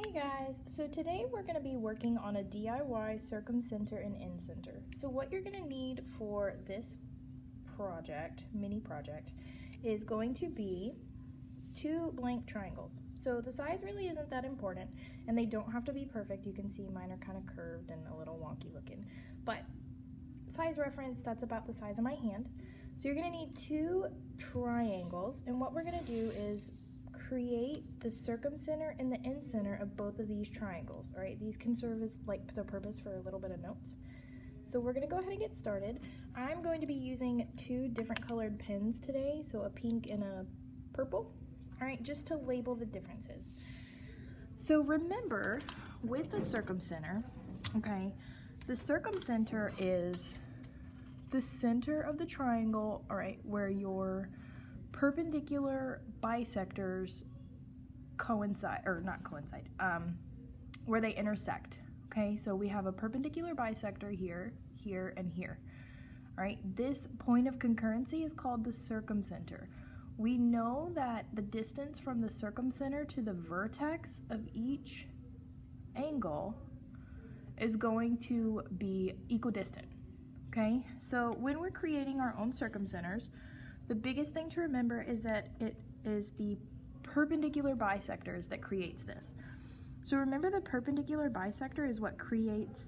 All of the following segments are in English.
Hey guys, so today we're going to be working on a DIY circumcenter and incenter. So what you're going to need for this project, mini project, is going to be 2 blank triangles. So the size really isn't that important, and they don't have to be perfect. You can see mine are kind of curved and a little wonky looking. But size reference, that's about the size of my hand. So you're going to need 2 triangles, and what we're going to do is create the circumcenter and the incenter of both of these triangles. All right, these can serve as like the purpose for a little bit of notes. So we're going to go ahead and get started. I'm going to be using 2 different colored pens today, so a pink and a purple. All right, just to label the differences. So remember, with the circumcenter, okay, the circumcenter is the center of the triangle, all right, where your perpendicular bisectors coincide, or not coincide, where they intersect. Okay, so we have a perpendicular bisector here, here, and here. All right, this point of concurrency is called the circumcenter. We know that the distance from the circumcenter to the vertex of each angle is going to be equidistant. Okay, so when we're creating our own circumcenters, the biggest thing to remember is that it is the perpendicular bisectors that creates this. So remember, the perpendicular bisector is what creates,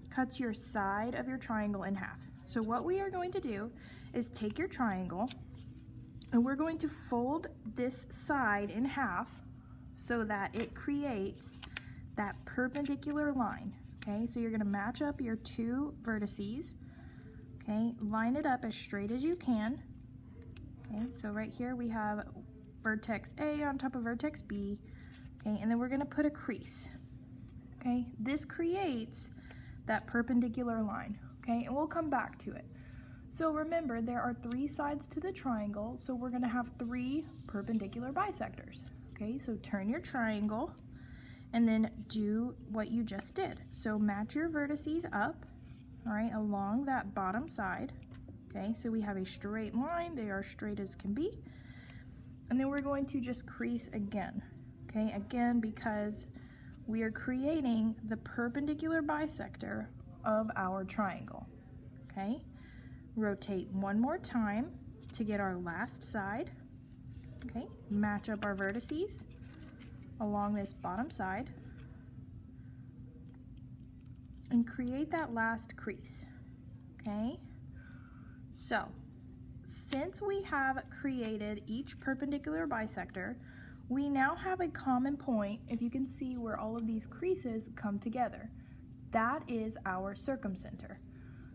cuts your side of your triangle in half. So what we are going to do is take your triangle and we're going to fold this side in half so that it creates that perpendicular line. Okay, so you're going to match up your 2 vertices. Okay, line it up as straight as you can. Okay, so right here we have vertex A on top of vertex B, okay, and then we're going to put a crease. Okay, this creates that perpendicular line, okay, and we'll come back to it. So remember, there are 3 sides to the triangle, so we're going to have 3 perpendicular bisectors. Okay, so turn your triangle and then do what you just did. So match your vertices up, all right, along that bottom side. Okay, so we have a straight line. They are straight as can be. And then we're going to just crease again. Okay, again, because we are creating the perpendicular bisector of our triangle. Okay, rotate one more time to get our last side. Okay, match up our vertices along this bottom side and create that last crease. Okay. So, since we have created each perpendicular bisector, we now have a common point, if you can see where all of these creases come together. That is our circumcenter.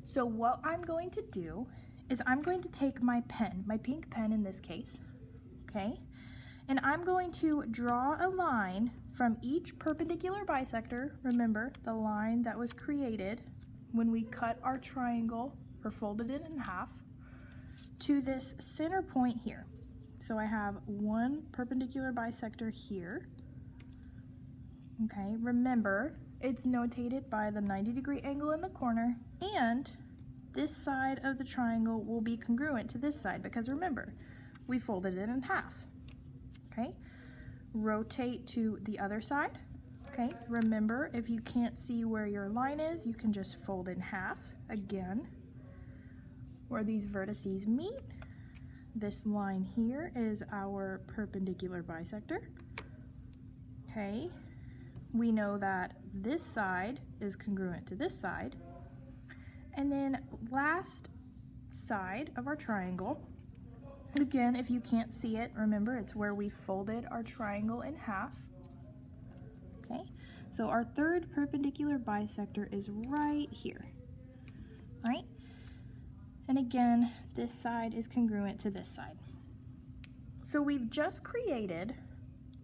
So what I'm going to do is I'm going to take my pen, my pink pen in this case, okay, and I'm going to draw a line from each perpendicular bisector, remember, the line that was created when we cut our triangle or folded it in half, to this center point here. So I have 1 perpendicular bisector here. Okay, remember, it's notated by the 90-degree angle in the corner, and this side of the triangle will be congruent to this side because remember, we folded it in half. Okay, rotate to the other side. Okay, remember, if you can't see where your line is, you can just fold in half again. Where these vertices meet, this line here is our perpendicular bisector. Okay, we know that this side is congruent to this side. And then last side of our triangle, again, if you can't see it, remember, it's where we folded our triangle in half. Okay, so our 3rd perpendicular bisector is right here, right? And again, this side is congruent to this side. So we've just created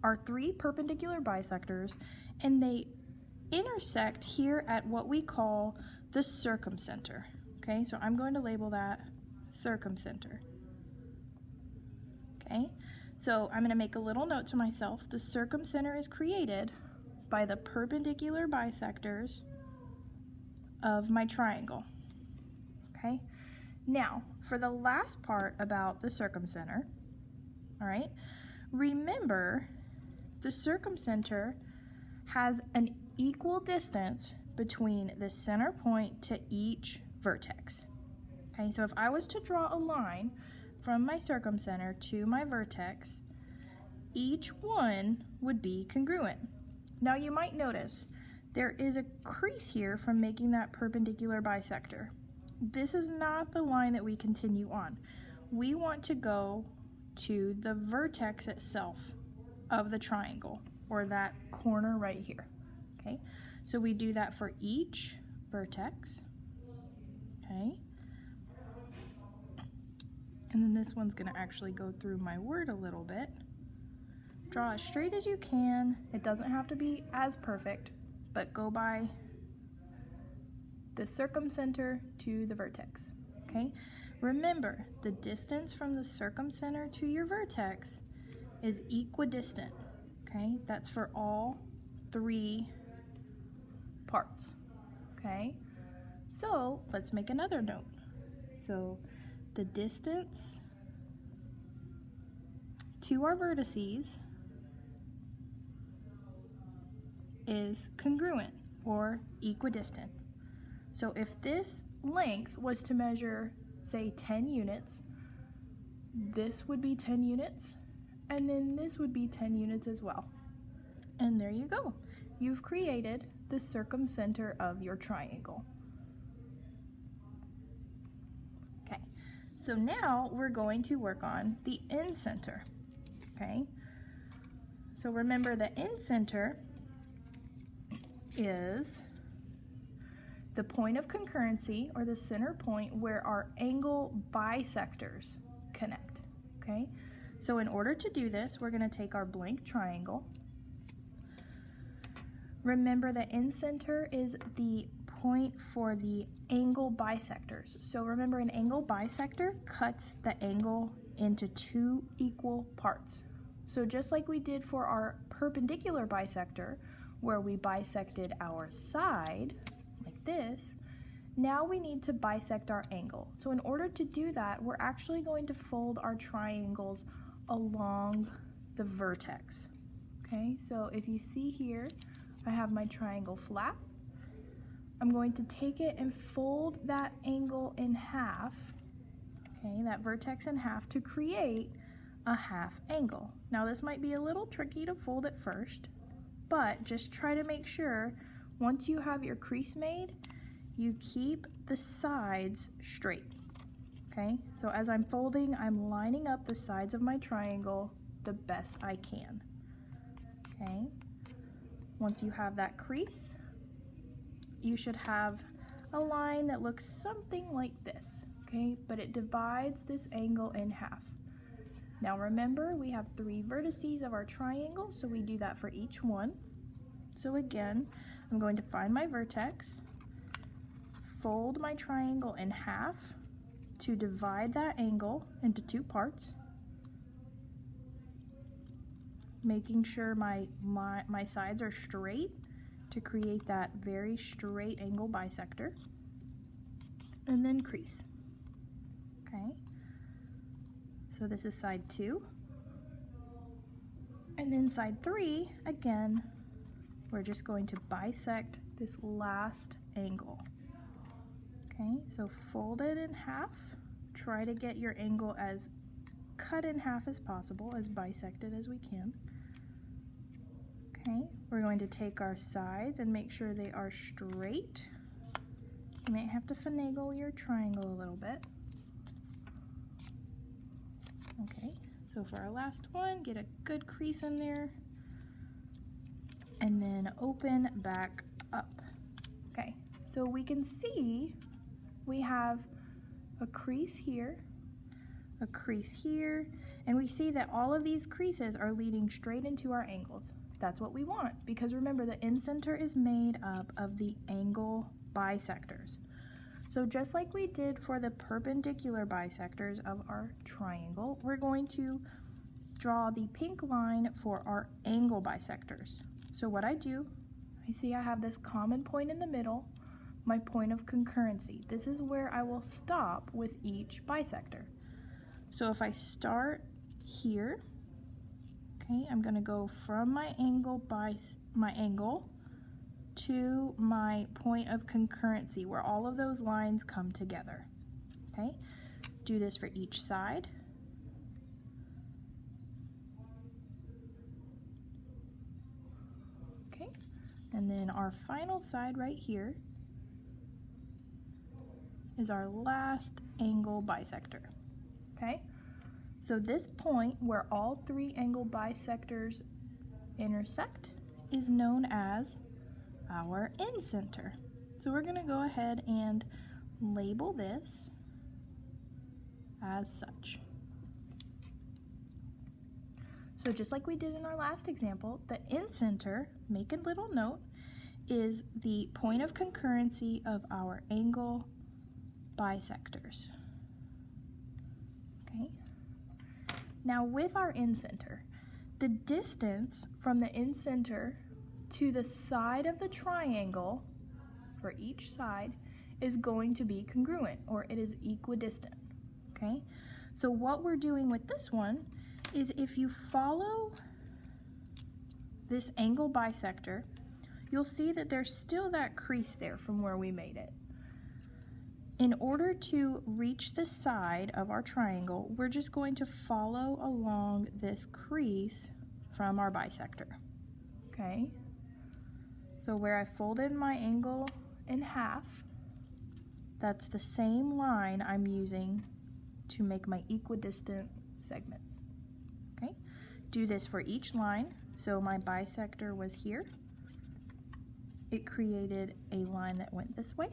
our 3 perpendicular bisectors, and they intersect here at what we call the circumcenter. Okay, so I'm going to label that circumcenter. Okay, so I'm going to make a little note to myself. The circumcenter is created by the perpendicular bisectors of my triangle. Okay. Now, for the last part about the circumcenter, all right, remember the circumcenter has an equal distance between the center point to each vertex. Okay, so if I was to draw a line from my circumcenter to my vertex, each one would be congruent. Now you might notice there is a crease here from making that perpendicular bisector. This is not the line that we continue on. We want to go to the vertex itself of the triangle, or that corner right here. Okay, so we do that for each vertex. Okay, and then this one's going to actually go through my word a little bit. Draw as straight as you can. It doesn't have to be as perfect, but go by the circumcenter to the vertex. Okay, remember the distance from the circumcenter to your vertex is equidistant. Okay, that's for all three parts. Okay, so let's make another note. So the distance to our vertices is congruent or equidistant. So if this length was to measure, say, 10 units, this would be 10 units, and then this would be 10 units as well. And there you go. You've created the circumcenter of your triangle. Okay, so now we're going to work on the incenter. Okay, so remember the incenter is the point of concurrency, or the center point where our angle bisectors connect. Okay, so in order to do this, we're going to take our blank triangle. Remember the incenter is the point for the angle bisectors. So remember, an angle bisector cuts the angle into two equal parts. So just like we did for our perpendicular bisector, where we bisected our side like this, now we need to bisect our angle. So in order to do that, we're actually going to fold our triangles along the vertex. Okay, so if you see here, I have my triangle flat. I'm going to take it and fold that angle in half, okay, that vertex in half, to create a half angle. Now this might be a little tricky to fold at first, but just try to make sure once you have your crease made, you keep the sides straight. Okay, so as I'm folding, I'm lining up the sides of my triangle the best I can. Okay, once you have that crease, you should have a line that looks something like this. Okay, but it divides this angle in half. Now remember, we have three vertices of our triangle, so we do that for each one. So again, I'm going to find my vertex, fold my triangle in half to divide that angle into two parts, making sure my sides are straight to create that very straight angle bisector, and then crease. Okay, so this is side 2, and then side 3, again, we're just going to bisect this last angle. Okay, so fold it in half, try to get your angle as cut in half as possible, as bisected as we can. Okay, we're going to take our sides and make sure they are straight. You might have to finagle your triangle a little bit. Okay, so for our last one, get a good crease in there, and then open back up. Okay, so we can see we have a crease here, a crease here, and we see that all of these creases are leading straight into our angles. That's what we want, because remember, the incenter is made up of the angle bisectors. So just like we did for the perpendicular bisectors of our triangle, we're going to draw the pink line for our angle bisectors. So what I do, I see I have this common point in the middle, my point of concurrency. This is where I will stop with each bisector. So if I start here, Okay, I'm going to go from my angle to my point of concurrency where all of those lines come together. Okay, do this for each side. Okay, and then our final side right here is our last angle bisector. Okay, so this point where all three angle bisectors intersect is known as our incenter. So we're going to go ahead and label this as such. So just like we did in our last example, the incenter, make a little note, is the point of concurrency of our angle bisectors. Okay. Now with our incenter, the distance from the incenter to the side of the triangle for each side is going to be congruent, or it is equidistant. Okay, so what we're doing with this one is if you follow this angle bisector, you'll see that there's still that crease there from where we made it. In order to reach the side of our triangle, we're just going to follow along this crease from our bisector. Okay, so where I folded my angle in half, that's the same line I'm using to make my equidistant segments. Okay, do this for each line. So my bisector was here. It created a line that went this way.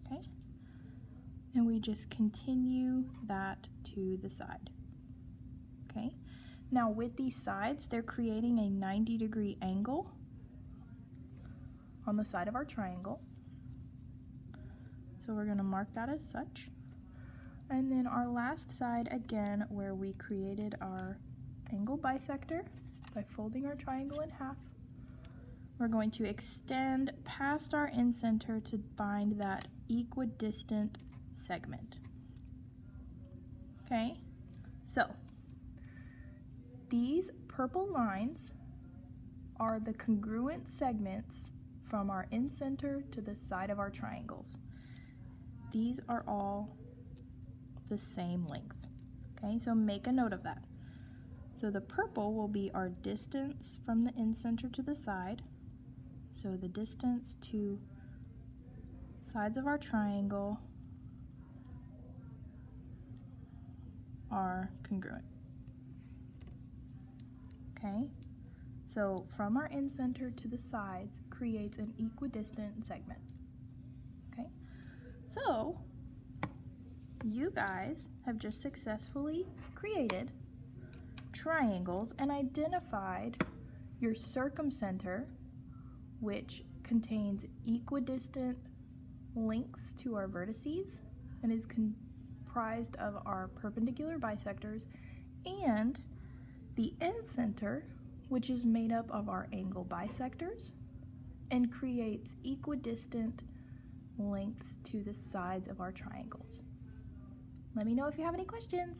Okay, and we just continue that to the side. Okay, now with these sides, they're creating a 90-degree angle on the side of our triangle. So we're going to mark that as such. And then our last side, again, where we created our angle bisector by folding our triangle in half, we're going to extend past our incenter to find that equidistant segment. Okay, so these purple lines are the congruent segments from our incenter to the side of our triangles. These are all the same length. Okay, so make a note of that. So the purple will be our distance from the incenter to the side. So the distance to sides of our triangle are congruent. Okay, so from our incenter to the sides creates an equidistant segment. Okay, so you guys have just successfully created triangles and identified your circumcenter, which contains equidistant lengths to our vertices and is comprised of our perpendicular bisectors, and the incenter, which is made up of our angle bisectors and creates equidistant lengths to the sides of our triangles. Let me know if you have any questions.